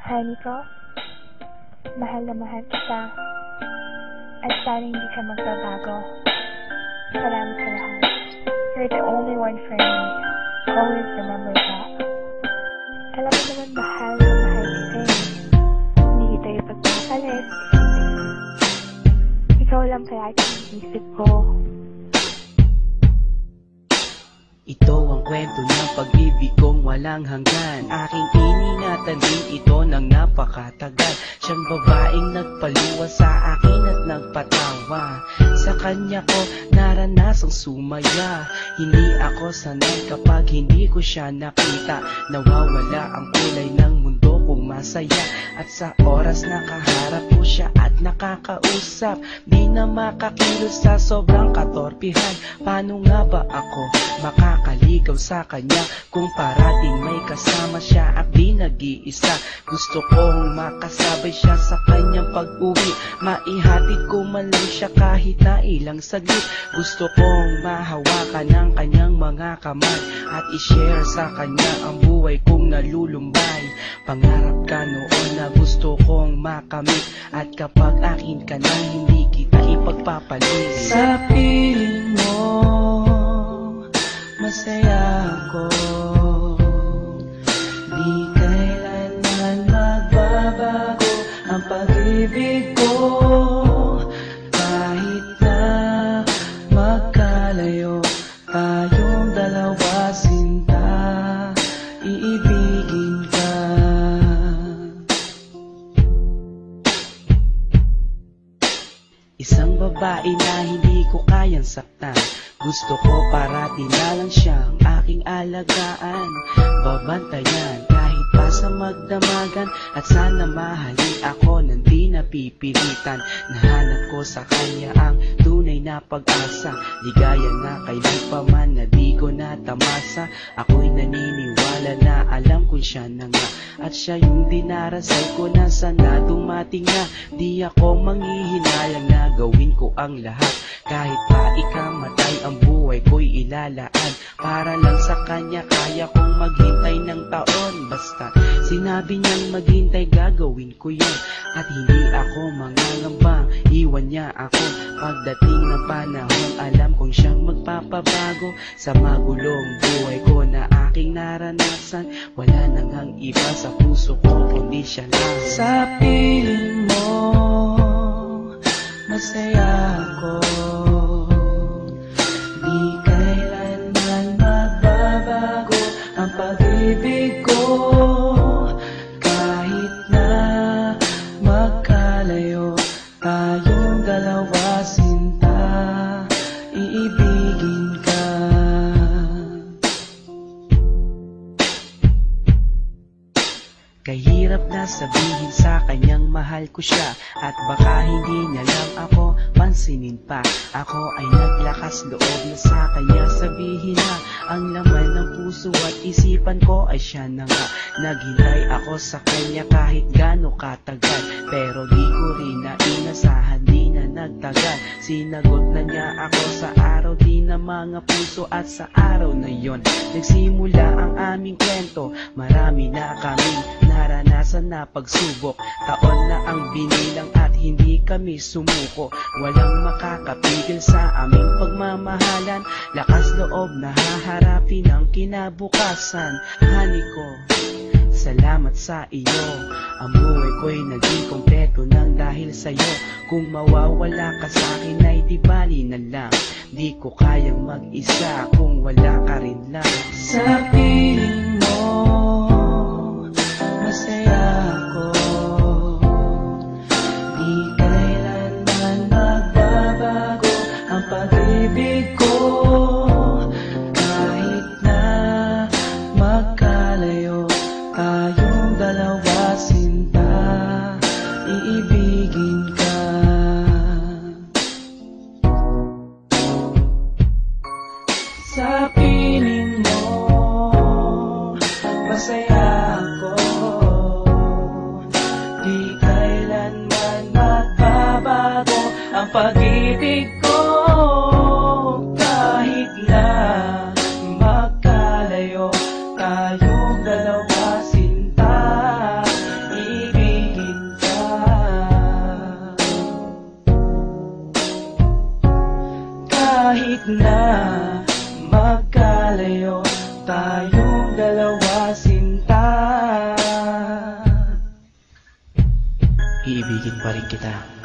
Honey ko, mahal na mahal kita. At sana hindi ka magbabago. Salamat sa lahat. You're the only one for me. Always remember that. Alam mo naman mahal na mahal kita eh. Hindi kita ipagpapalit. Ikaw lang palagi ang isip ko. Ito ang kwento ng pag-ibig kong walang hanggan. Aking iningatan din ito ng napakatagal. Siyang babaeng nagpaluwa sa akin at nagpatawa. Sa kanya ko naranasang sumaya. Hindi ako sanay kapag hindi ko siya nakita. Nawawala ang kulay ng mundo kong masaya. At sa oras nakaharap ko siya at nakakausap, di na makakilos sa sobrang katorpihan. Paano nga ba ako makakaligaw sa kanya kung parating may kasama siya at di nag-iisa? Gusto kong makasabay siya sa kanyang pag-uwi, maihatid ko man lang siya kahit na ilang saglit. Gusto kong mahawakan ng kanyang mga kamay at i-share sa kanya ang buhay kong nalulumbay. Pangarap ka noon na gusto kong makamit, at kapag akin ka na hindi kita ipagpapalit. Sa piling mo masaya ako, di kailanman magbabago ang pag-ibig ko. Kahit na magkalayo tayong dalawa, sinta, iibigin ka. Isang babae na hindi ko kayang saktan. Gusto ko parati na lang siyang aking alagaan, babantayan kahit pa sa magdamagan. At sana mahalin ako nang di napipilitan. Nahanap ko sa kanya ang tunay na pag-asa, ligaya na kailan pa man na di ko natamasa. Ako'y naniniwala na alam kong siya na nga, at siya yung dinarasal ko na sana dumating na. Di ako manghihinayang na gawin ko ang lahat, kahit pa ikamatay ang buhay ko'y ilalaan. Para lang sa kanya kaya kong maghintay ng taon. Basta sinabi niyang maghintay gagawin ko yun. At hindi ako mangangambang iwan niya ako. Pagdating ng panahon alam kong siyang magpapabago sa magulong buhay ko na aking naranasan. Wala nang ang iba sa puso ko kundi siya lang. Sa piling mo masaya ako, di kailanman magbabago ang pag-ibig ko. Kahit na magkalayo tayong dalawa, sinta, iibigin ka. Kahirap na sabihin sa kanyang mahal ko siya, at baka hindi niya lang ako pansinin pa. Ako ay naglakas loob na sa kanya sabihin na ang laman ng puso at isipan ko ay siya na nga. Naghintay ako sa kanya kahit gaano katagal, pero di ko rin na inasahan, di na nagtagal. Sinagot na niya ako sa araw di na mga puso, at sa araw na yon nagsimula ang aming kwento. Marami na kaming naranasan na pagsubok, taon na ang binilang at hindi kami sumuko. Walang makakapigil sa aming pagmamahalan, lakas loob na haharapin ang kinabukasan. Honey ko, salamat sa iyo, ang buhay ko'y naging kompleto nang dahil sa'yo. Kung mawawala ka sa'kin ay di bali na lang, di ko kayang mag-isa kung wala ka rin lang. Sa piling mo masaya ako, di kailanman magbabago ang pag-ibig ko. Kahit na magkalayo tayong dalawa, sinta, iibigin ka. Sa piling mo masaya ako, di kailanman magbabago ang pag-ibig ko. Kahit na magkalayo tayong dalawa, sinta, na magkalayo tayong dalawa, sinta. Iibigin pa rin kita.